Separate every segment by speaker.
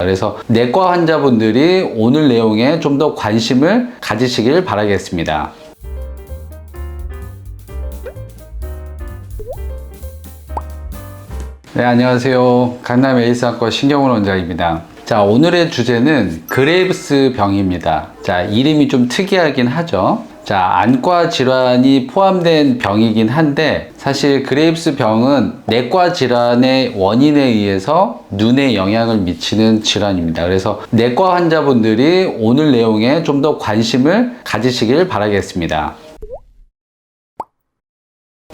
Speaker 1: 그래서 내과 환자분들이 오늘 내용에 좀 더 관심을 가지시길 바라겠습니다. 네, 안녕하세요. 강남 에이스안과 신경훈 원장입니다. 자, 오늘의 주제는 그레이브스 병입니다. 자, 이름이 좀 특이하긴 하죠. 자, 안과 질환이 포함된 병이긴 한데 사실 그레이브스 병은 내과 질환의 원인에 의해서 눈에 영향을 미치는 질환입니다. 그래서 내과 환자분들이 오늘 내용에 좀 더 관심을 가지시길 바라겠습니다.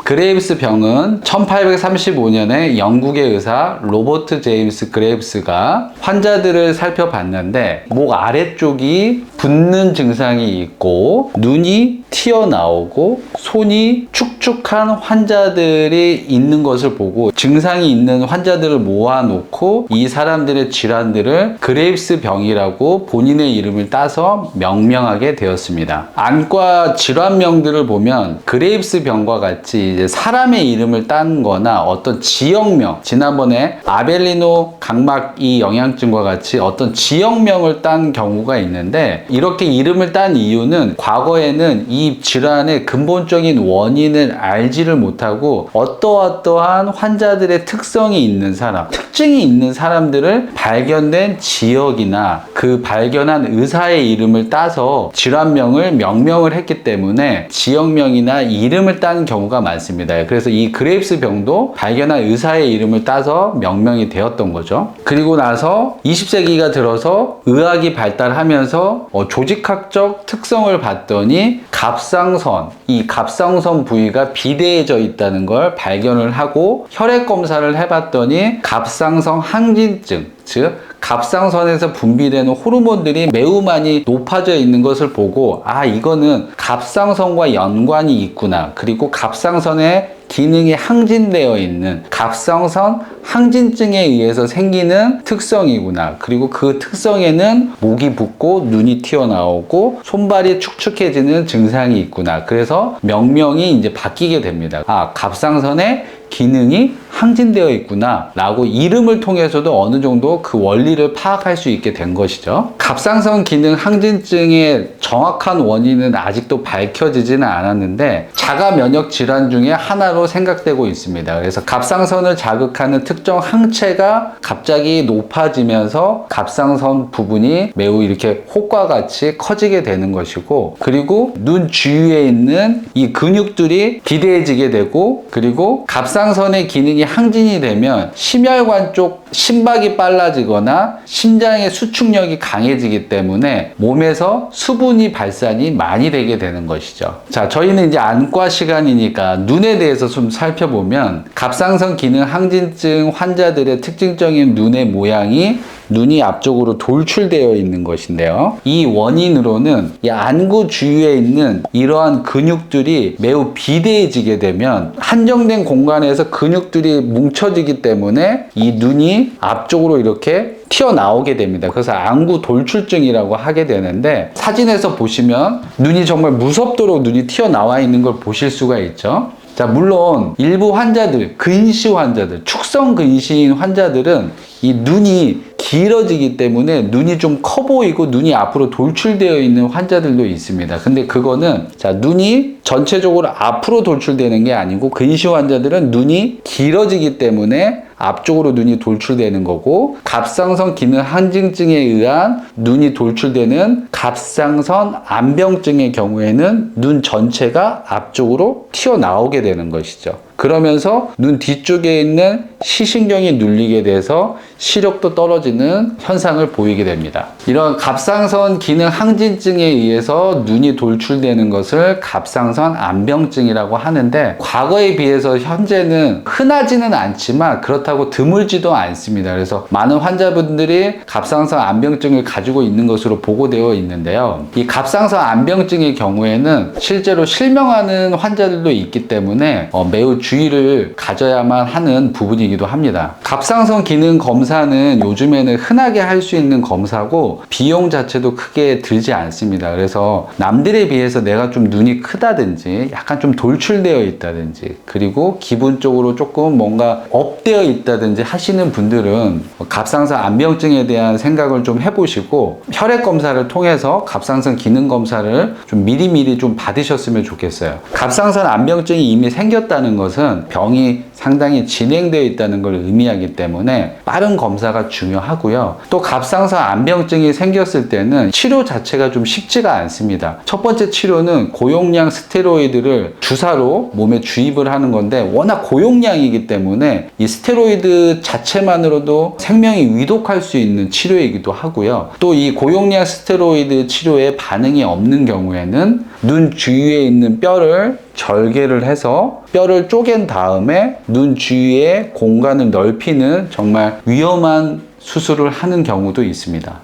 Speaker 1: 그레이브스 병은 1835년에 영국의 의사 로버트 제임스 그레이브스가 환자들을 살펴봤는데 목 아래쪽이 붓는 증상이 있고 눈이 튀어나오고 손이 축축한 환자들이 있는 것을 보고 증상이 있는 환자들을 모아놓고 이 사람들의 질환들을 그레이브스 병이라고 본인의 이름을 따서 명명하게 되었습니다. 안과 질환명들을 보면 그레이브스 병과 같이 이제 사람의 이름을 딴 거나 어떤 지역명, 지난번에 아벨리노 각막이 영양증과 같이 어떤 지역명을 딴 경우가 있는데 이렇게 이름을 딴 이유는 과거에는 이 질환의 근본적인 원인을 알지를 못하고 어떠한 환자들의 특성이 있는 사람, 특징이 있는 사람들을 발견된 지역이나 그 발견한 의사의 이름을 따서 질환명을 명명을 했기 때문에 지역명이나 이름을 딴 경우가 많습니다. 그래서 이 그레이브스 병도 발견한 의사의 이름을 따서 명명이 되었던 거죠. 그리고 나서 20세기가 들어서 의학이 발달하면서 조직학적 특성을 봤더니 갑상선, 이 갑상선 부위가 비대해져 있다는 걸 발견을 하고 혈액 검사를 해봤더니 갑상선 항진증, 즉 갑상선에서 분비되는 호르몬들이 매우 많이 높아져 있는 것을 보고 이거는 갑상선과 연관이 있구나. 그리고 갑상선의 기능이 항진되어 있는 갑상선 항진증에 의해서 생기는 특성이구나. 그리고 그 특성에는 목이 붓고 눈이 튀어나오고 손발이 축축해지는 증상이 있구나. 그래서 명명이 이제 바뀌게 됩니다. 갑상선의 기능이 항진되어 있구나 라고 이름을 통해서도 어느 정도 그 원리를 파악할 수 있게 된 것이죠. 갑상선 기능 항진증의 정확한 원인은 아직도 밝혀지지는 않았는데 자가 면역 질환 중에 하나로 생각되고 있습니다. 그래서 갑상선을 자극하는 특정 항체가 갑자기 높아지면서 갑상선 부분이 매우 이렇게 혹과 같이 커지게 되는 것이고, 그리고 눈 주위에 있는 이 근육들이 비대해지게 되고, 그리고 갑상선의 기능이 항진이 되면 심혈관 쪽 심박이 빨라지거나 심장의 수축력이 강해지기 때문에 몸에서 수분이 발산이 많이 되게 되는 것이죠. 자, 저희는 이제 안과 시간이니까 눈에 대해서 좀 살펴보면 갑상선 기능 항진증 환자들의 특징적인 눈의 모양이 눈이 앞쪽으로 돌출되어 있는 것인데요. 이 원인으로는 이 안구 주위에 있는 이러한 근육들이 매우 비대해지게 되면 한정된 공간에서 근육들이 뭉쳐지기 때문에 이 눈이 앞쪽으로 이렇게 튀어나오게 됩니다. 그래서 안구 돌출증이라고 하게 되는데, 사진에서 보시면 눈이 정말 무섭도록 눈이 튀어나와 있는 걸 보실 수가 있죠. 자, 물론 일부 환자들, 근시 환자들, 축성 근시인 환자들은 이 눈이 길어지기 때문에 눈이 좀 커 보이고 눈이 앞으로 돌출되어 있는 환자들도 있습니다. 근데 그거는 눈이 전체적으로 앞으로 돌출되는 게 아니고 근시 환자들은 눈이 길어지기 때문에 앞쪽으로 눈이 돌출되는 거고, 갑상선 기능 항진증에 의한 눈이 돌출되는 갑상선 암병증의 경우에는 눈 전체가 앞쪽으로 튀어나오게 되는 것이죠. 그러면서 눈 뒤쪽에 있는 시신경이 눌리게 돼서 시력도 떨어지는 현상을 보이게 됩니다. 이런 갑상선 기능 항진증에 의해서 눈이 돌출되는 것을 갑상선 암병증이라고 하는데, 과거에 비해서 현재는 흔하지는 않지만 그렇다고 드물지도 않습니다. 그래서 많은 환자분들이 갑상선 암병증을 가지고 있는 것으로 보고되어 있는데요. 이 갑상선 암병증의 경우에는 실제로 실명하는 환자들도 있기 때문에 매우 주의를 가져야만 하는 부분이기도 합니다. 갑상선 기능 검사는 요즘에는 흔하게 할 수 있는 검사고 비용 자체도 크게 들지 않습니다. 그래서 남들에 비해서 내가 좀 눈이 크다든지 약간 좀 돌출되어 있다든지 그리고 기분적으로 조금 뭔가 업되어 있다든지 하시는 분들은 갑상선 암병증에 대한 생각을 좀 해보시고 혈액 검사를 통해서 갑상선 기능 검사를 좀 미리미리 좀 받으셨으면 좋겠어요. 갑상선 암병증이 이미 생겼다는 것은 병이 상당히 진행되어 있다는 걸 의미하기 때문에 빠른 검사가 중요하고요. 또 갑상선 암병증이 생겼을 때는 치료 자체가 좀 쉽지가 않습니다. 첫 번째 치료는 고용량 스테로이드를 주사로 몸에 주입을 하는 건데 워낙 고용량이기 때문에 이 스테로이드 자체만으로도 생명이 위독할 수 있는 치료이기도 하고요. 또 이 고용량 스테로이드 치료에 반응이 없는 경우에는 눈 주위에 있는 뼈를 절개를 해서 뼈를 쪼갠 다음에 눈 주위의 공간을 넓히는 정말 위험한 수술을 하는 경우도 있습니다.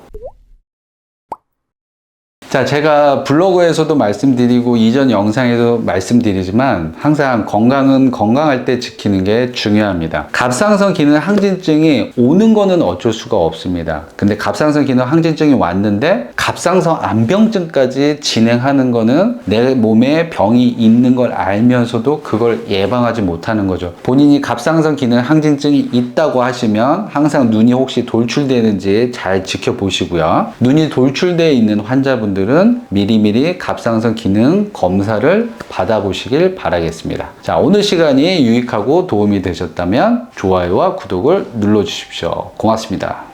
Speaker 1: 자, 제가 블로그에서도 말씀드리고 이전 영상에도 말씀드리지만 항상 건강은 건강할 때 지키는 게 중요합니다. 갑상선 기능 항진증이 오는 거는 어쩔 수가 없습니다. 근데 갑상선 기능 항진증이 왔는데 갑상선 암병증까지 진행하는 거는 내 몸에 병이 있는 걸 알면서도 그걸 예방하지 못하는 거죠. 본인이 갑상선 기능 항진증이 있다고 하시면 항상 눈이 혹시 돌출되는지 잘 지켜보시고요. 눈이 돌출되어 있는 환자분들 은 미리미리 갑상선 기능 검사를 받아보시길 바라겠습니다. 자, 오늘 시간이 유익하고 도움이 되셨다면 좋아요와 구독을 눌러주십시오. 고맙습니다.